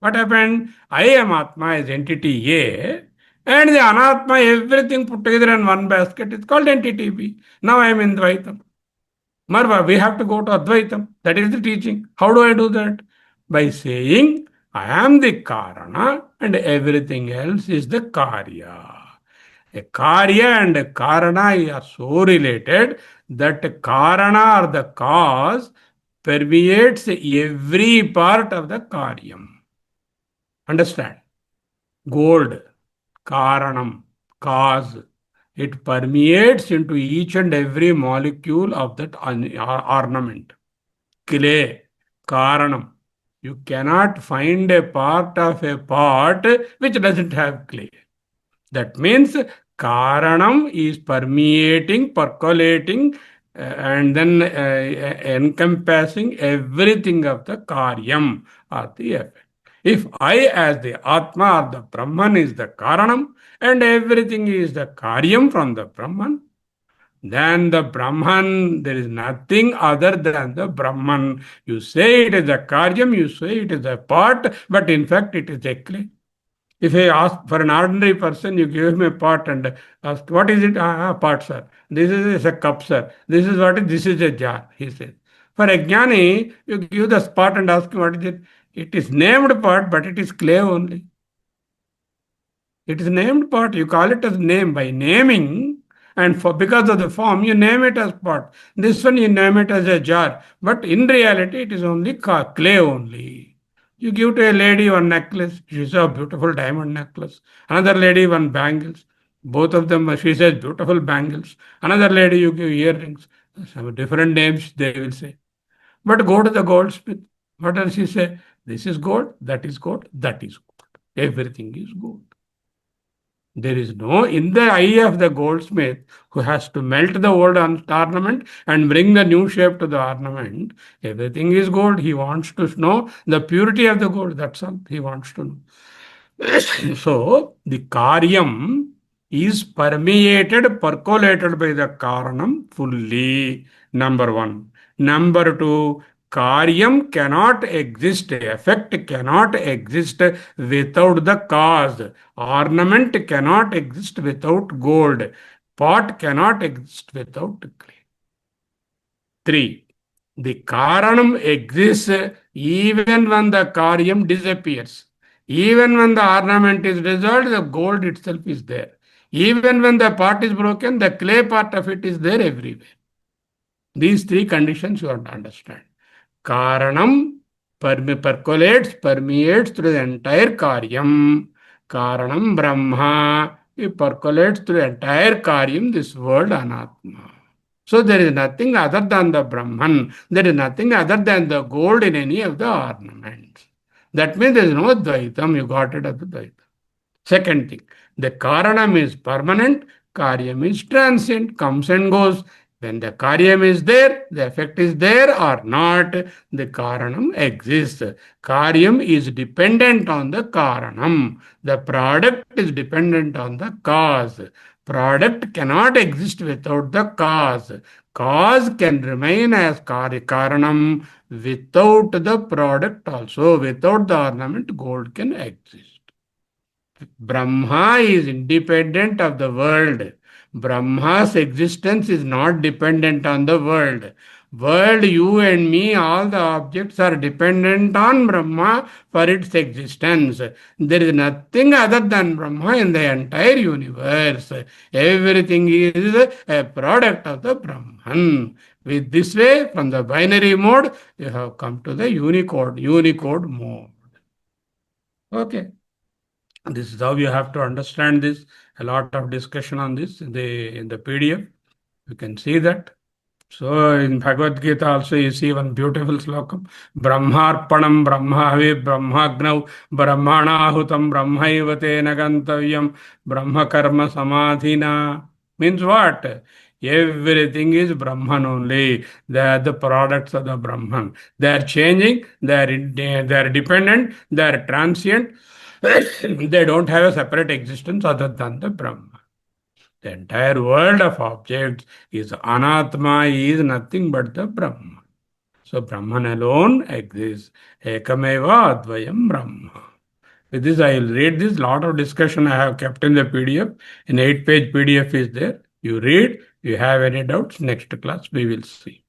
What happened? I am Atma as entity A, and the Anatma, everything put together in one basket, is called entity B. Now I am in Dvaitam. Marva, we have to go to Advaitam. That is the teaching. How do I do that? By saying, I am the Karana and everything else is the Karya. A Karya and a Karana are so related that Karana or the cause permeates every part of the Karyam. Understand? Gold, Karanam, cause. It permeates into each and every molecule of that ornament. Clay, Karanam. You cannot find a part of a pot which doesn't have clay. That means Karanam is permeating, percolating, and then encompassing everything of the Karyam or the effect. If I as the Atma or the Brahman is the Karanam and everything is the Karyam from the Brahman, then the Brahman, there is nothing other than the Brahman. You say it is a Karyam, you say it is a pot, but in fact it is a clay. If I ask for an ordinary person, you give him a pot and ask, what is it? Pot, sir. This is a cup, sir. This is what is, this is a jar, he says. For a jnani, you give the pot and ask him, what is it? It is named pot, but it is clay only. It is named pot. You call it as name by naming, and for because of the form, you name it as pot. This one you name it as a jar, but in reality, it is only clay only. You give to a lady one necklace, she says a beautiful diamond necklace. Another lady one bangles. Both of them, she says beautiful bangles. Another lady you give earrings. Some different names they will say. But go to the goldsmith. What does she say? This is gold, that is gold, that is gold. Everything is gold. There is no, in the eye of the goldsmith who has to melt the old ornament and bring the new shape to the ornament, everything is gold. He wants to know the purity of the gold. That's all he wants to know. So, the Karyam is percolated by the Karanam fully. Number one. Number two, Karyam cannot exist, effect cannot exist without the cause. Ornament cannot exist without gold. Pot cannot exist without clay. 3. The Karanam exists even when the Karyam disappears. Even when the ornament is dissolved, the gold itself is there. Even when the pot is broken, the clay part of it is there everywhere. These three conditions you have to understand. Karanam percolates, permeates through the entire Karyam. Karanam Brahma, it percolates through the entire Karyam, this world Anatma. So there is nothing other than the Brahman. There is nothing other than the gold in any of the ornaments. That means there is no Dvaitam. You got it as the Dvaitam. Second thing, the Karanam is permanent, Karyam is transient, comes and goes. When the Karyam is there, the effect is there or not, the Karanam exists. Karyam is dependent on the Karanam. The product is dependent on the cause. Product cannot exist without the cause. Cause can remain as Karanam without the product also. Without the ornament, gold can exist. Brahma is independent of the world. Brahma's existence is not dependent on the world. World, you and me, all the objects are dependent on Brahma for its existence. There is nothing other than Brahma in the entire universe. Everything is a product of the Brahman. With this way, from the binary mode, you have come to the Unicode mode. Okay. This is how you have to understand this. A lot of discussion on this in the PDF. You can see that. So in Bhagavad Gita also you see one beautiful slokam. Brahmarpanam brahmavi brahmagnau brahmanahutam brahmaiva tena gantavyam brahma karma samadhina. Means what? Everything is Brahman only. They are the products of the Brahman. They are changing, they are dependent, they are transient. They don't have a separate existence other than the Brahman. The entire world of objects is Anatma, is nothing but the Brahman. So Brahman alone exists. Ekameva Advayam Brahma. With this, I will read this. Lot of discussion I have kept in the PDF. An 8-page PDF is there. You read. You have any doubts? Next class we will see.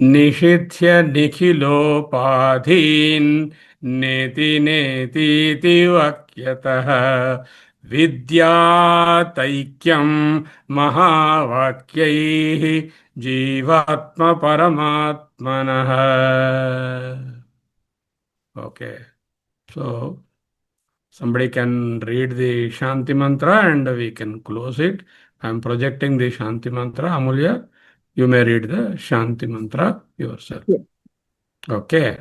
निषिध्य निखिलोपाधीन् नेति नेतीति वाक्यतः विद्यातैक्यं महावाक्यैः जीवात्मपरमात्मनः. Okay, so somebody can read the Shanti mantra and we can close it. I am projecting the Shanti mantra. Amulya, you may read the Shanti mantra yourself. Yes. Okay.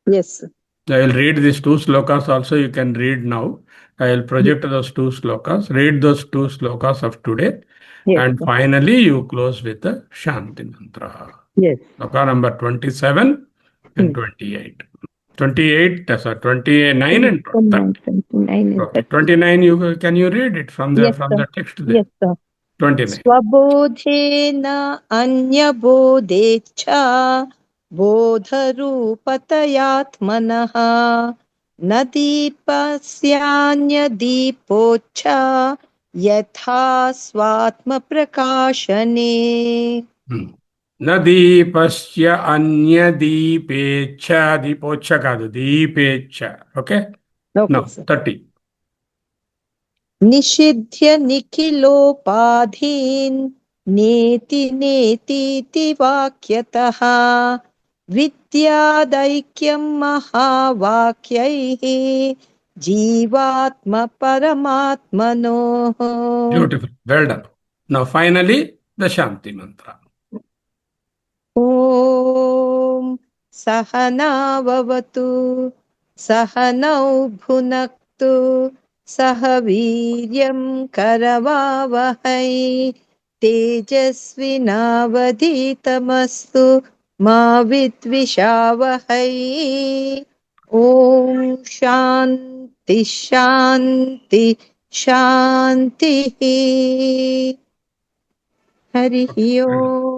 Yes. I will read these 2 slokas also. You can read now. I will project those 2 slokas. Read those 2 slokas of today. Yes. And finally, you close with the Shanti mantra. Yes. Sloka number 27 and 28. 28, sorry, 29 and 30. 29 and Okay, 30. 29, can you read it from Yes, sir. the text there? Yes, sir. 29. स्वबोधेन अन्यबोधेच्छा बोधरूपतयात्मनः न दीपस्यान्यदीपोच्छा यथा स्वात्मप्रकाशने. न दीपस्य अन्यदीपेच्छ दीपोच्छ కాదు दीपेच्छ. Okay, Okay, now sir. 30. निषिध्य निखिलोपाधीन् नेति नेतीति वाक्यतः विद्यादैक्यं महावाक्यैः जीवात्मपरमात्मनोः. Beautiful, well done. Now finally the Shanti mantra. ॐ सहनाववतु सहनौ भुनक्तु सह वीर्यं करवावहै तेजस्विनावधीतमस्तु मा विद्विषावहै. ॐ शान्ति शान्ति शान्तिः. हरिः ओम्.